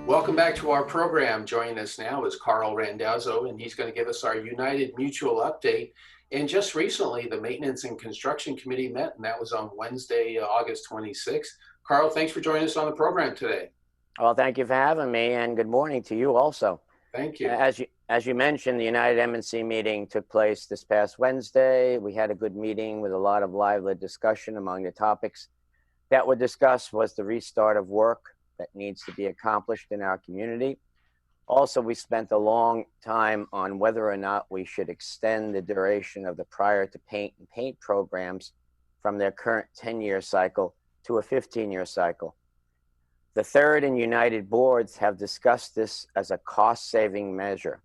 Welcome back to our program. Joining us now is Carl Randazzo, and he's going to give us our United Mutual update. And just recently, the Maintenance and Construction Committee met, and that was on Wednesday, August 26th. Carl, thanks for joining us on the program today. Well, thank you for having me, and good morning to you also. Thank you. As you mentioned, the United M&C meeting took place this past Wednesday. We had a good meeting with a lot of lively discussion. Among the topics that were discussed was the restart of work that needs to be accomplished in our community. Also, we spent a long time on whether or not we should extend the duration of the Prior to Paint and Paint programs from their current 10-year cycle to a 15-year cycle. The Third and United boards have discussed this as a cost-saving measure.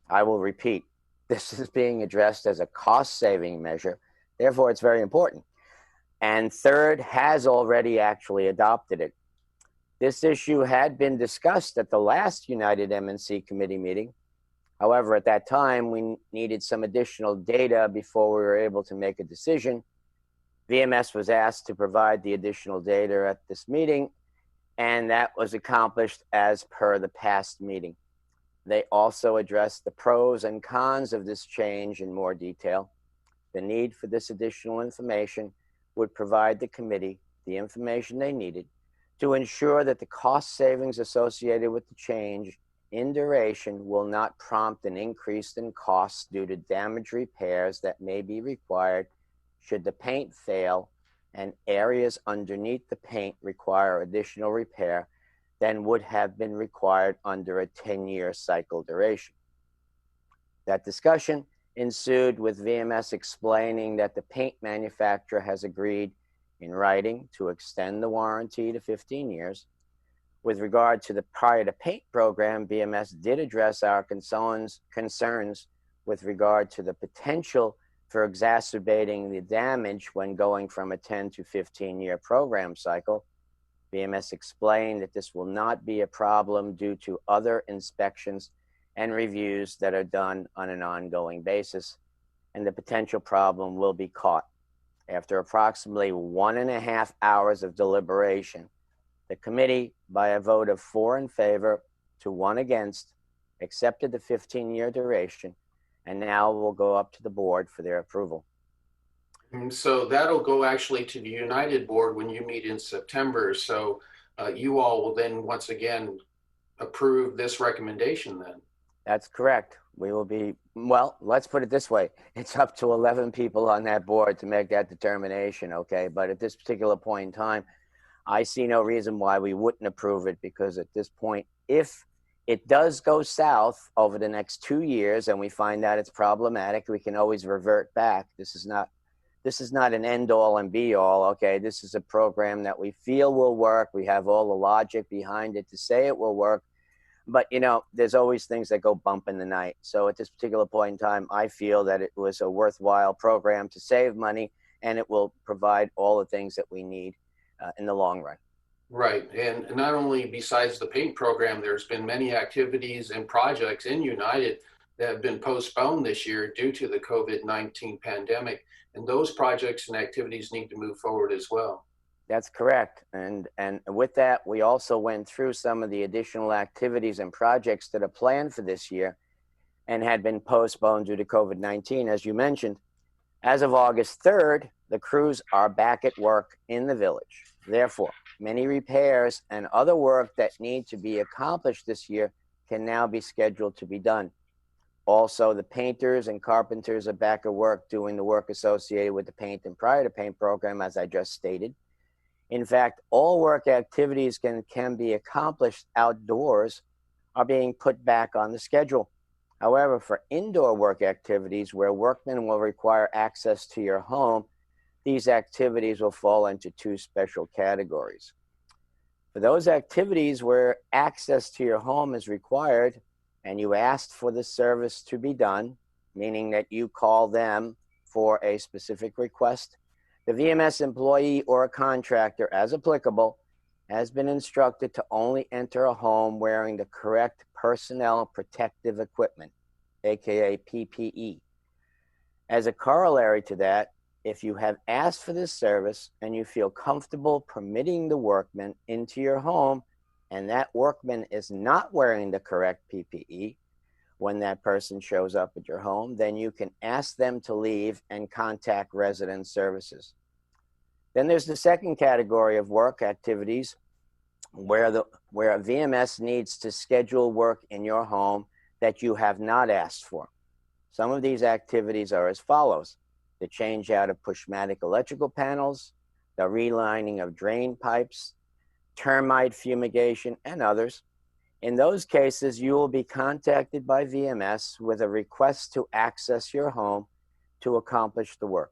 I will repeat, this is being addressed as a cost-saving measure, therefore it's very important. And Third has already actually adopted it. This issue had been discussed at the last United M&C committee meeting. However, at that time, we needed some additional data before we were able to make a decision. VMS was asked to provide the additional data at this meeting, and that was accomplished as per the past meeting. They also addressed the pros and cons of this change in more detail. The need for this additional information would provide the committee the information they needed to ensure that the cost savings associated with the change in duration will not prompt an increase in costs due to damage repairs that may be required should the paint fail and areas underneath the paint require additional repair than would have been required under a 10-year cycle duration. That discussion ensued with VMS explaining that the paint manufacturer has agreed in writing to extend the warranty to 15 years. With regard to the Prior to Paint program, VMS did address our concerns with regard to the potential for exacerbating the damage when going from a 10 to 15-year program cycle. VMS explained that this will not be a problem due to other inspections and reviews that are done on an ongoing basis, and the potential problem will be caught. After approximately 1.5 hours of deliberation, the committee, by a vote of 4 in favor to 1 against, accepted the 15-year duration, and now will go up to the board for their approval. So that'll go actually to the United board when you meet in September. So you all will then once again approve this recommendation then. That's correct. We will be, well, let's put it this way. It's up to 11 people on that board to make that determination, okay? But at this particular point in time, I see no reason why we wouldn't approve it, because at this point, if it does go south over the next 2 years and we find out it's problematic, we can always revert back. This is not an end all and be all, okay? This is a program that we feel will work. We have all the logic behind it to say it will work. But, you know, there's always things that go bump in the night. So at this particular point in time, I feel that it was a worthwhile program to save money, and it will provide all the things that we need in the long run. Right. And not only besides the paint program, there's been many activities and projects in United that have been postponed this year due to the COVID-19 pandemic. And those projects and activities need to move forward as well. That's correct. And with that, we also went through some of the additional activities and projects that are planned for this year and had been postponed due to COVID-19. As you mentioned, as of August 3rd, the crews are back at work in the village. Therefore, many repairs and other work that need to be accomplished this year can now be scheduled to be done. Also, the painters and carpenters are back at work doing the work associated with the Paint and Prior to Paint program, as I just stated. In fact, all work activities can be accomplished outdoors are being put back on the schedule. However, for indoor work activities where workmen will require access to your home, these activities will fall into 2 special categories. For those activities where access to your home is required and you asked for the service to be done, meaning that you call them for a specific request, the VMS employee or a contractor, as applicable, has been instructed to only enter a home wearing the correct personnel protective equipment, aka PPE. As a corollary to that, if you have asked for this service and you feel comfortable permitting the workmen into your home, and that workman is not wearing the correct PPE when that person shows up at your home, then you can ask them to leave and contact resident services. Then there's the second category of work activities where VMS needs to schedule work in your home that you have not asked for. Some of these activities are as follows: the change out of pushmatic electrical panels, the relining of drain pipes, termite fumigation, and others. In those cases, you will be contacted by VMS with a request to access your home to accomplish the work.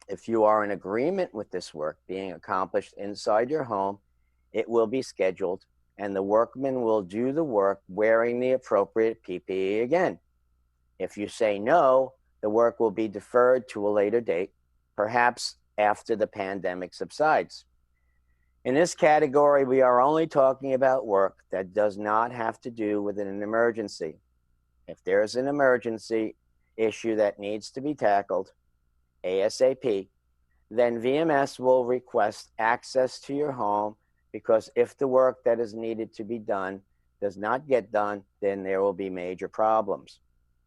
If you are in agreement with this work being accomplished inside your home, it will be scheduled and the workman will do the work wearing the appropriate PPE again. If you say no, the work will be deferred to a later date, perhaps after the pandemic subsides. In this category, we are only talking about work that does not have to do with an emergency. If there's an emergency issue that needs to be tackled ASAP, then VMS will request access to your home, because if the work that is needed to be done does not get done, then there will be major problems.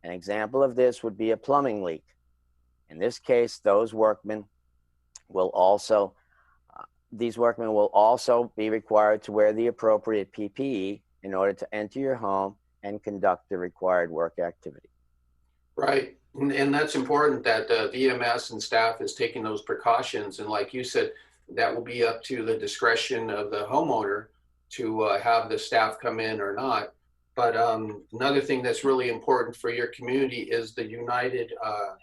An example of this would be a plumbing leak. In this case, these workmen will also be required to wear the appropriate PPE in order to enter your home and conduct the required work activity. Right. And that's important that VMS and staff is taking those precautions. And like you said, that will be up to the discretion of the homeowner to have the staff come in or not. But another thing that's really important for your community is the United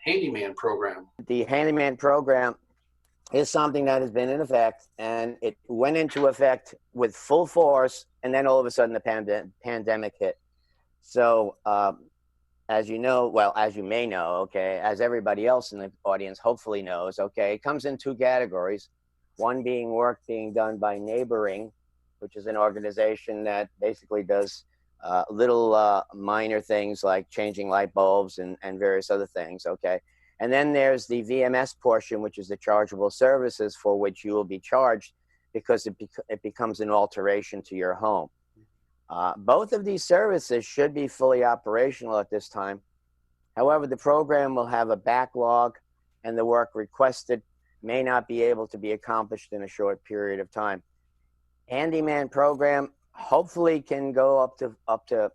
Handyman Program. The Handyman Program is something that has been in effect, and it went into effect with full force, and then all of a sudden the pandemic hit. So as you know, well, as you may know, okay, as everybody else in the audience hopefully knows, okay, it comes in two categories. One being work being done by Neighboring, which is an organization that basically does little minor things like changing light bulbs and various other things, okay? And then there's the VMS portion, which is the chargeable services for which you will be charged because it becomes an alteration to your home. Both of these services should be fully operational at this time. However, the program will have a backlog and the work requested may not be able to be accomplished in a short period of time. Handyman program hopefully can go up to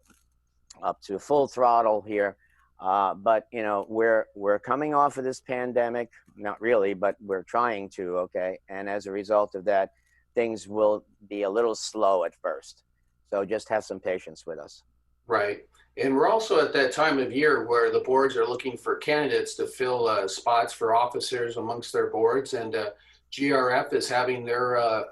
full throttle here, but you know we're coming off of this pandemic, not really, but we're trying to, okay, and as a result of that, things will be a little slow at first. So just have some patience with us. Right. And we're also at that time of year where the boards are looking for candidates to fill spots for officers amongst their boards. And GRF is having their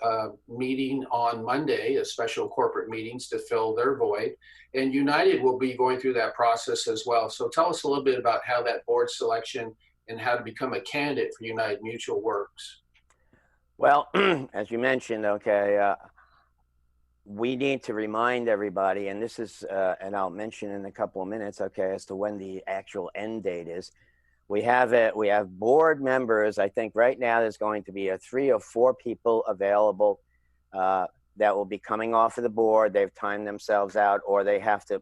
meeting on Monday, a special corporate meetings to fill their void. And United will be going through that process as well. So tell us a little bit about how that board selection and how to become a candidate for United Mutual works. Well, as you mentioned, okay, we need to remind everybody, and this is, and I'll mention in a couple of minutes, okay, as to when the actual end date is. We have board members. I think right now there's going to be 3 or 4 people available that will be coming off of the board. They've timed themselves out, or they have to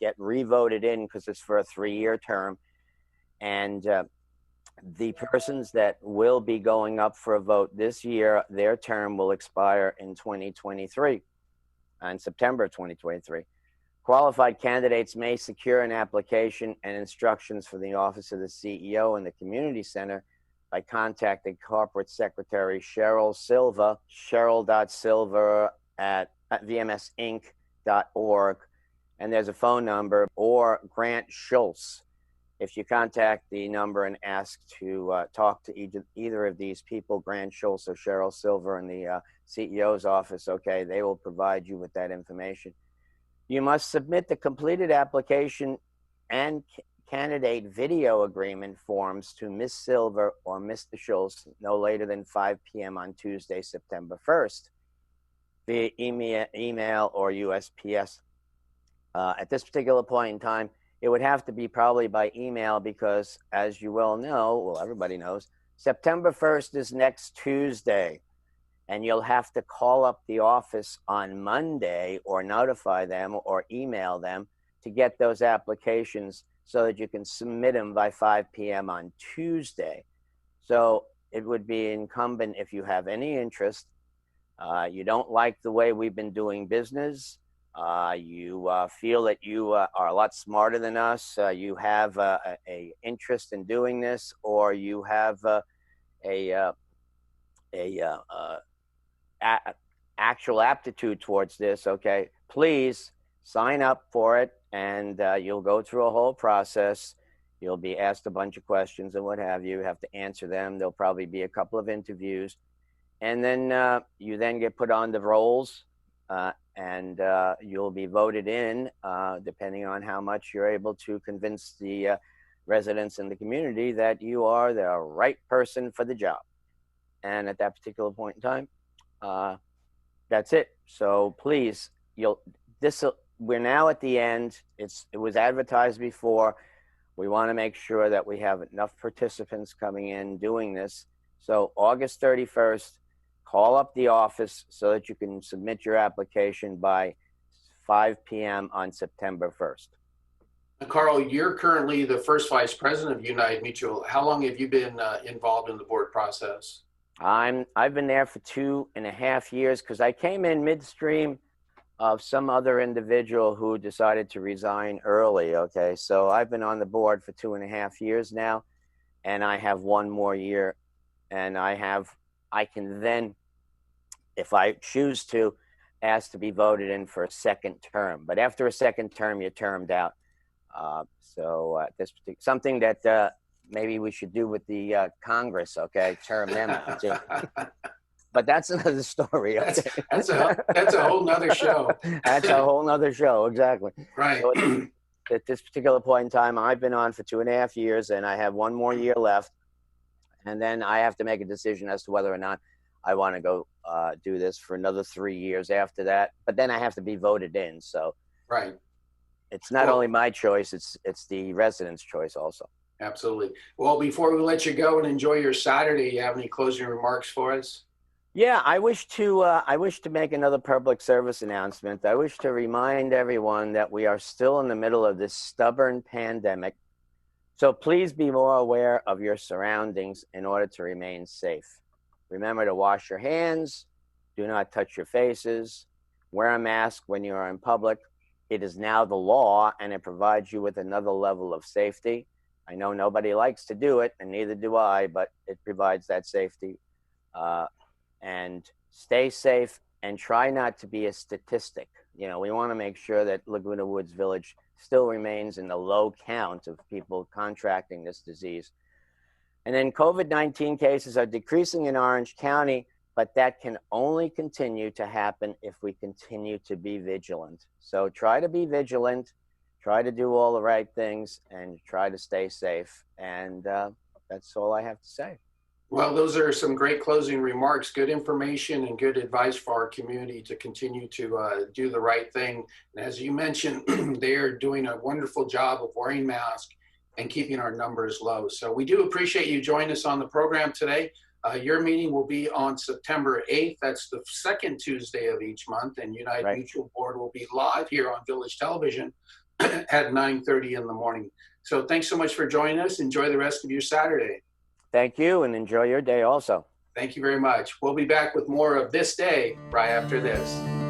get re-voted in because it's for a 3-year term. And the persons that will be going up for a vote this year, their term will expire in 2023, in September 2023. Qualified candidates may secure an application and instructions for the office of the CEO and the community center by contacting Corporate Secretary Cheryl Silva, cheryl.silva@vmsinc.org, and there's a phone number, or Grant Schultz. If you contact the number and ask to talk to either of these people, Grant Schultz or Cheryl Silver in the CEO's office, okay, they will provide you with that information. You must submit the completed application and candidate video agreement forms to Ms. Silver or Mr. Schultz no later than 5 p.m. on Tuesday, September 1st, via email or USPS. At this particular point in time, it would have to be probably by email because, as you well know, well, everybody knows, September 1st is next Tuesday. and you'll have to call up the office on Monday or notify them or email them to get those applications so that you can submit them by 5 p.m. on Tuesday. So it would be incumbent, if you have any interest, you don't like the way we've been doing business, you feel that you are a lot smarter than us, you have a interest in doing this, or you have actual aptitude towards this, okay, please sign up for it, and you'll go through a whole process. You'll be asked a bunch of questions and what have you. You have to answer them. There'll probably be a couple of interviews. And then you then get put on the rolls, and you'll be voted in, depending on how much you're able to convince the residents in the community that you are the right person for the job. And at that particular point in time, that's it. So please, we're now at the end. It was advertised before. We want to make sure that we have enough participants coming in doing this. So August 31st, call up the office so that you can submit your application by 5 p.m. on September 1st. Carl, you're currently the first vice president of United Mutual. How long have you been involved in the board process? I've been there for 2.5 years because I came in midstream of some other individual who decided to resign early. Okay, so I've been on the board for 2.5 years now, and I have 1 more year, and I can then, if I choose to, ask to be voted in for a second term. But after a second term, you're termed out. This something that maybe we should do with the Congress, okay? Term them out too. But that's another story. Okay? That's a whole nother show. That's a whole nother show, exactly. Right. So at this particular point in time, I've been on for 2.5 years, and I have 1 more year left. And then I have to make a decision as to whether or not I want to go do this for another 3 years after that. But then I have to be voted in. So right. It's not only my choice, it's the residents' choice also. Absolutely. Well, before we let you go and enjoy your Saturday, you have any closing remarks for us? Yeah, I wish to make another public service announcement. I wish to remind everyone that we are still in the middle of this stubborn pandemic. So please be more aware of your surroundings in order to remain safe. Remember to wash your hands, do not touch your faces, wear a mask when you are in public. It is now the law, and it provides you with another level of safety. I know nobody likes to do it, and neither do I, but it provides that safety. And stay safe and try not to be a statistic. You know, we want to make sure that Laguna Woods Village still remains in the low count of people contracting this disease. And then COVID-19 cases are decreasing in Orange County, but that can only continue to happen if we continue to be vigilant. So try to be vigilant, try to do all the right things, and try to stay safe. And that's all I have to say. Well, those are some great closing remarks, good information and good advice for our community to continue to do the right thing. And as you mentioned, they are doing a wonderful job of wearing masks and keeping our numbers low. So we do appreciate you joining us on the program today. Your meeting will be on September 8th. That's the second Tuesday of each month. And United Mutual Board will be live here on Village Television at 9:30 in the morning. So thanks so much for joining us. Enjoy the rest of your Saturday. Thank you, and enjoy your day also. Thank you very much. We'll be back with more of This Day right after this.